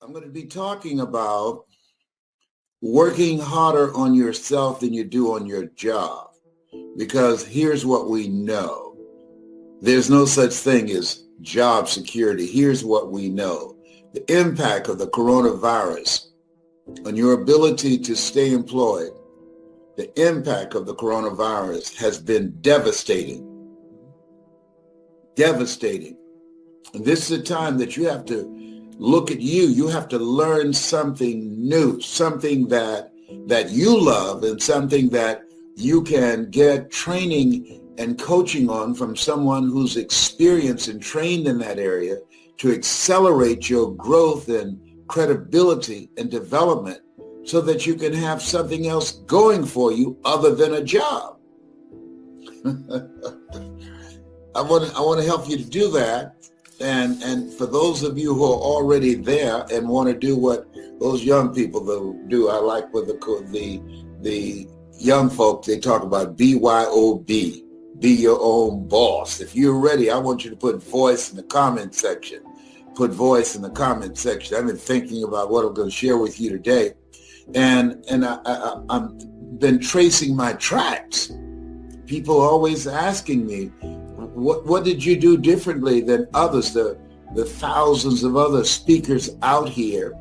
I'm going to be talking about working harder on yourself than you do on your job. Because here's what we know. There's no such thing as job security. Here's what we know. The impact of the coronavirus on your ability to stay employed, the impact of the coronavirus has been devastating. Devastating. And this is a time that you have to look at you. You have to learn something new, something that you love and something that you can get training and coaching on from someone who's experienced and trained in that area to accelerate your growth and credibility and development so that you can have something else going for you other than a job. I want to help you to do that. And for those of you who are already there and want to do what those young people do, I like what the young folk, they talk about BYOB, be your own boss. If you're ready, I want you to put voice in the comment section. Put voice in the comment section. I've been thinking about what I'm going to share with you today. And I've been tracing my tracks. People are always asking me, what did you do differently than others, the thousands of other speakers out here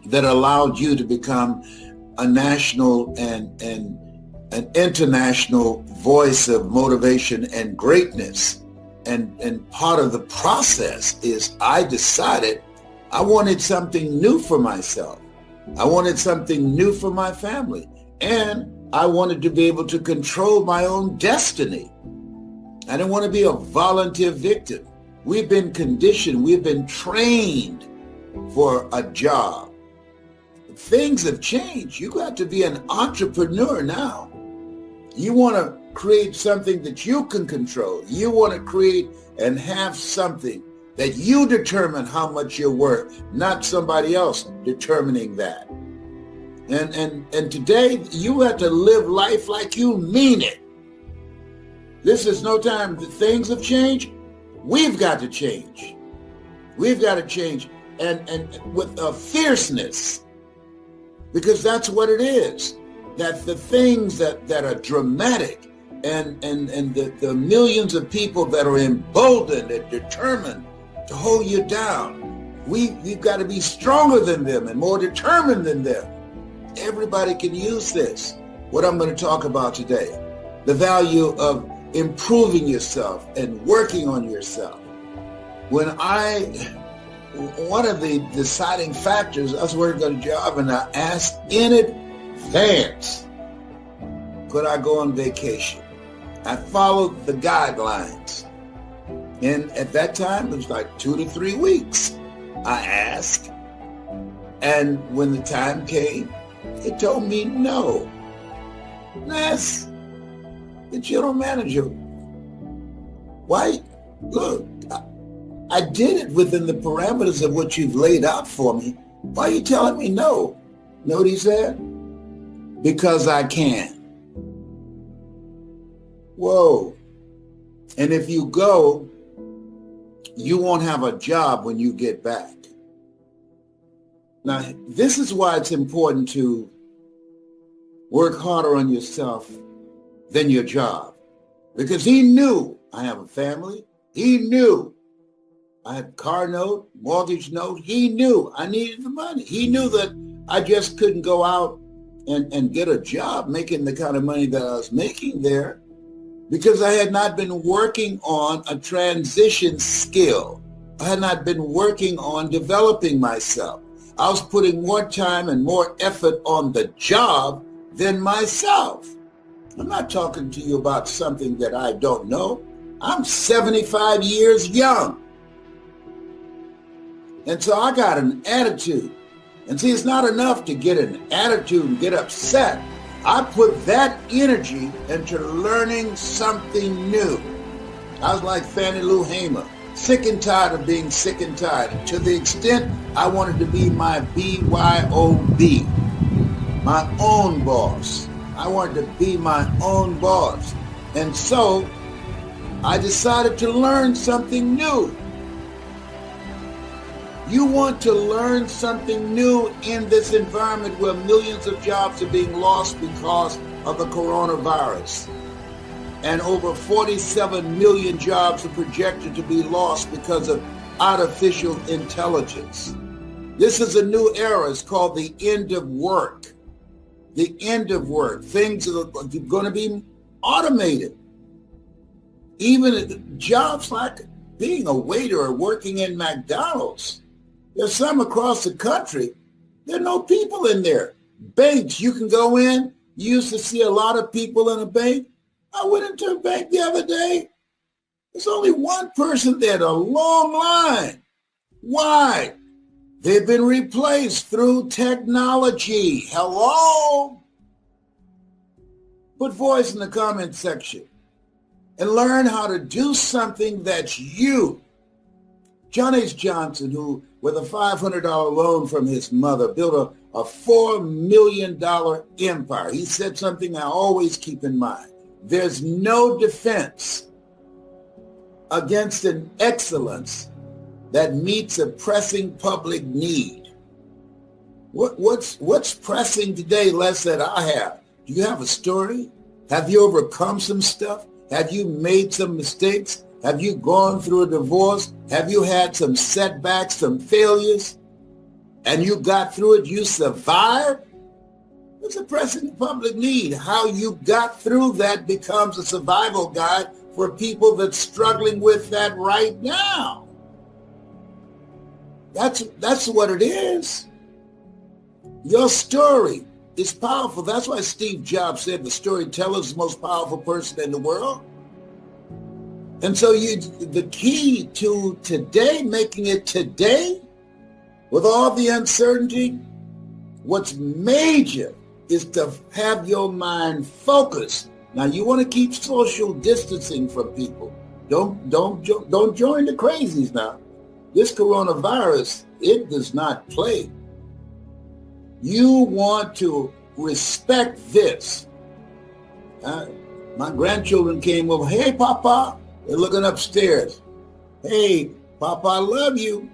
that allowed you to become a national and an international voice of motivation and greatness? And part of the process is I decided I wanted something new for myself. I wanted something new for my family. And I wanted to be able to control my own destiny. I didn't want to be a volunteer victim. We've been conditioned, we've been trained for a job. Things have changed. You got to be an entrepreneur now. You want to create something that you can control. You want to create and have something that you determine how much you're worth, not somebody else determining that. And today you have to live life like you mean it. This is no time that things have changed. We've got to change. We've got to change and with a fierceness, because that's what it is. That the things that are dramatic and the millions of people that are emboldened and determined to hold you down, we've got to be stronger than them and more determined than them. Everybody can use this. What I'm going to talk about today, the value of improving yourself and working on yourself. One of the deciding factors, I was working on a job and I asked in advance, could I go on vacation? I followed the guidelines. And at that time, it was like 2 to 3 weeks. I asked. And when the time came, they told me no. That's the general manager. Why? Look, I did it within the parameters of what you've laid out for me. Why are you telling me no? Know what he said? Because I can. Whoa. And if you go, you won't have a job when you get back. Now, this is why it's important to work harder on yourself than your job. Because he knew I have a family. He knew I had a car note, mortgage note. He knew I needed the money. He knew that I just couldn't go out and get a job making the kind of money that I was making there because I had not been working on a transition skill. I had not been working on developing myself. I was putting more time and more effort on the job than myself. I'm not talking to you about something that I don't know. I'm 75 years young. And so I got an attitude. And see, it's not enough to get an attitude and get upset. I put that energy into learning something new. I was like Fannie Lou Hamer, sick and tired of being sick and tired. And to the extent I wanted to be my BYOB, my own boss. I wanted to be my own boss. And so I decided to learn something new. You want to learn something new in this environment where millions of jobs are being lost because of the coronavirus. And over 47 million jobs are projected to be lost because of artificial intelligence. This is a new era. It's called the end of work. The end of work. Things are going to be automated. Even jobs like being a waiter or working in McDonald's. There's some across the country. There are no people in there. Banks, you can go in. You used to see a lot of people in a bank. I went into a bank the other day. There's only one person there, a long line. Why? They've been replaced through technology. Hello? Put voice in the comment section and learn how to do something that's you. John H. Johnson, who with a $500 loan from his mother, built a $4 million empire. He said something I always keep in mind. There's no defense against an excellence that meets a pressing public need. What's pressing today less that I have? Do you have a story? Have you overcome some stuff? Have you made some mistakes? Have you gone through a divorce? Have you had some setbacks, some failures? And you got through it, you survived? It's a pressing public need. How you got through that becomes a survival guide for people that's struggling with that right now. That's what it is. Your story is powerful. That's why Steve Jobs said the storyteller is the most powerful person in the world. And so the key to today, making it today, with all the uncertainty, what's major is to have your mind focused. Now, you want to keep social distancing from people. Don't join the crazies now. This coronavirus, it does not play. You want to respect this. My grandchildren came over. Hey, Papa. They're looking upstairs. Hey, Papa, I love you.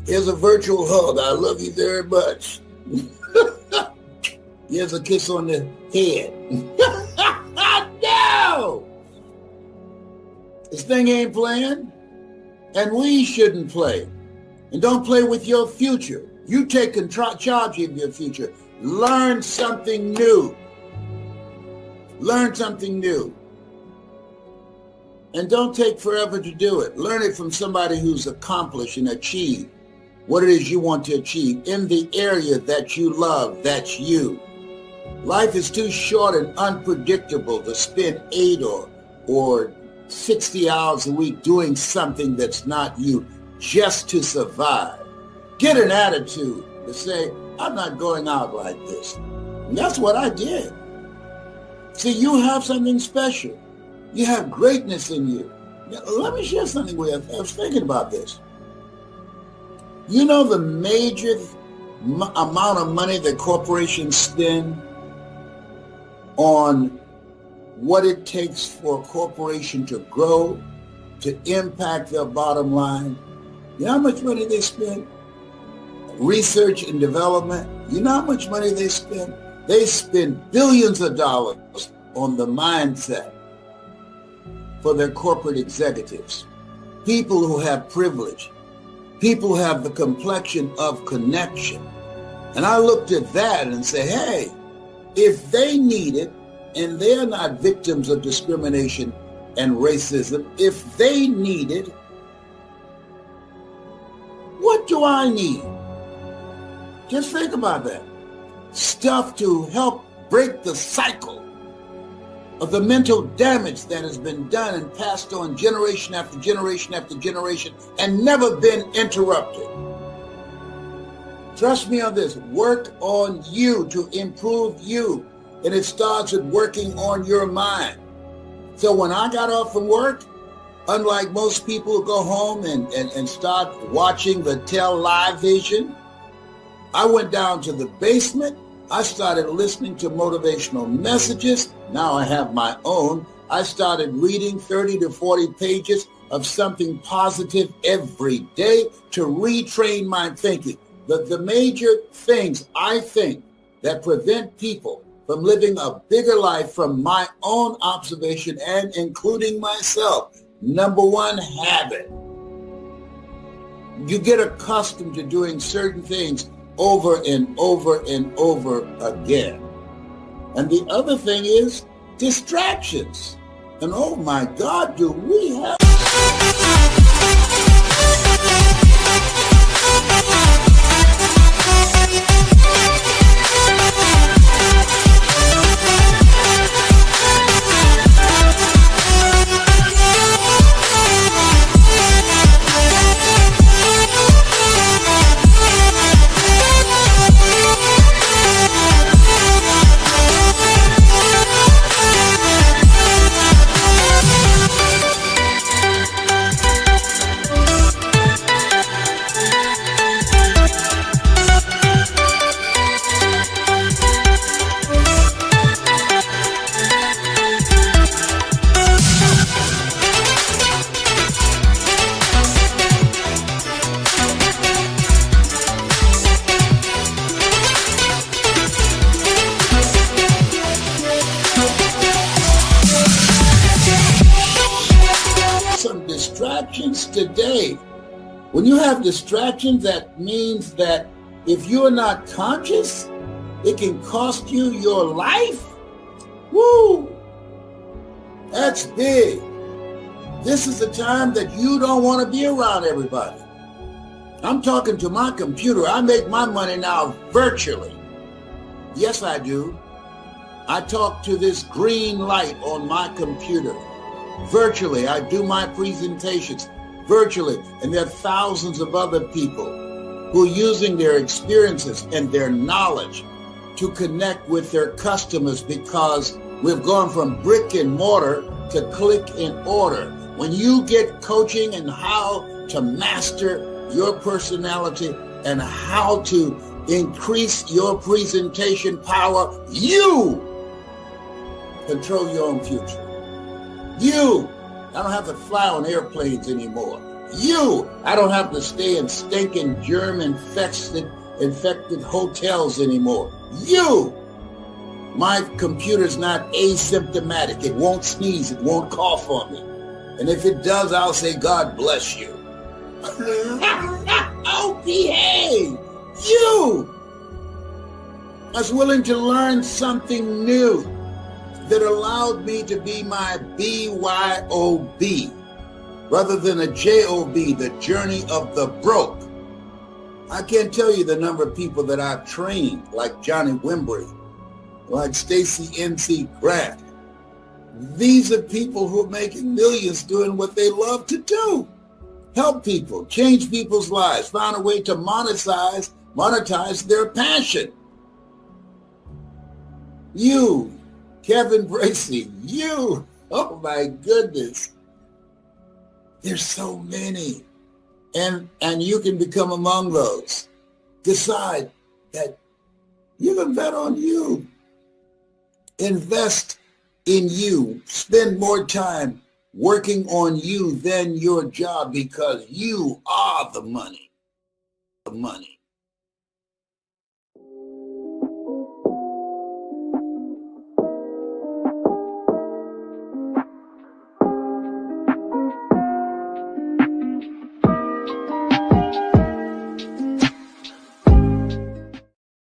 Here's a virtual hug. I love you very much. Here's a kiss on the head. No! This thing ain't playing, and we shouldn't play. And don't play with your future. You take charge of your future. Learn something new. Learn something new. And don't take forever to do it. Learn it from somebody who's accomplished and achieved what it is you want to achieve in the area that you love. That's you. Life is too short and unpredictable to spend 8 or 60 hours a week doing something that's not you just to survive. Get an attitude to say, I'm not going out like this. And that's what I did. See, you have something special. You have greatness in you. Now, let me share something with you. I was thinking about this. You know the major amount of money that corporations spend on what it takes for a corporation to grow, to impact their bottom line? You know how much money they spend? Research and development. You know how much money they spend? They spend billions of dollars on the mindset for their corporate executives. People who have privilege. People who have the complexion of connection. And I looked at that and said, hey, if they need it, and they're not victims of discrimination and racism, if they need it, what do I need? Just think about that. Stuff to help break the cycle of the mental damage that has been done and passed on generation after generation after generation and never been interrupted. Trust me on this. Work on you to improve you. And it starts with working on your mind. So when I got off from work, unlike most people who go home and start watching the television, I went down to the basement. I started listening to motivational messages. Now I have my own. I started reading 30 to 40 pages of something positive every day to retrain my thinking. The major things I think that prevent people from living a bigger life from my own observation and including myself. Number one, habit. You get accustomed to doing certain things over and over and over again. And the other thing is distractions. And oh my God, do we have... distractions today. When you have distractions, that means that if you're not conscious, it can cost you your life. Woo! That's big. This is the time that you don't want to be around everybody. I'm talking to my computer. I make my money now virtually. Yes, I do. I talk to this green light on my computer. Virtually, I do my presentations virtually, and there are thousands of other people who are using their experiences and their knowledge to connect with their customers, because we've gone from brick and mortar to click and order. When you get coaching and how to master your personality and how to increase your presentation power, you control your own future. You, I don't have to fly on airplanes anymore. You, I don't have to stay in stinking germ-infected hotels anymore. You, my computer's not asymptomatic. It won't sneeze. It won't cough on me. And if it does, I'll say, God bless you. Oh, behave. You, I was willing to learn something new that allowed me to be my BYOB rather than a JOB, the journey of the broke. I can't tell you the number of people that I've trained, like Johnny Wimbury, like Stacey N.C. Grant. These are people who are making millions doing what they love to do. Help people, change people's lives, find a way to monetize their passion. You, Kevin Bracey, you, oh my goodness. There's so many. And you can become among those. Decide that you can bet on you. Invest in you. Spend more time working on you than your job, because you are the money. The money.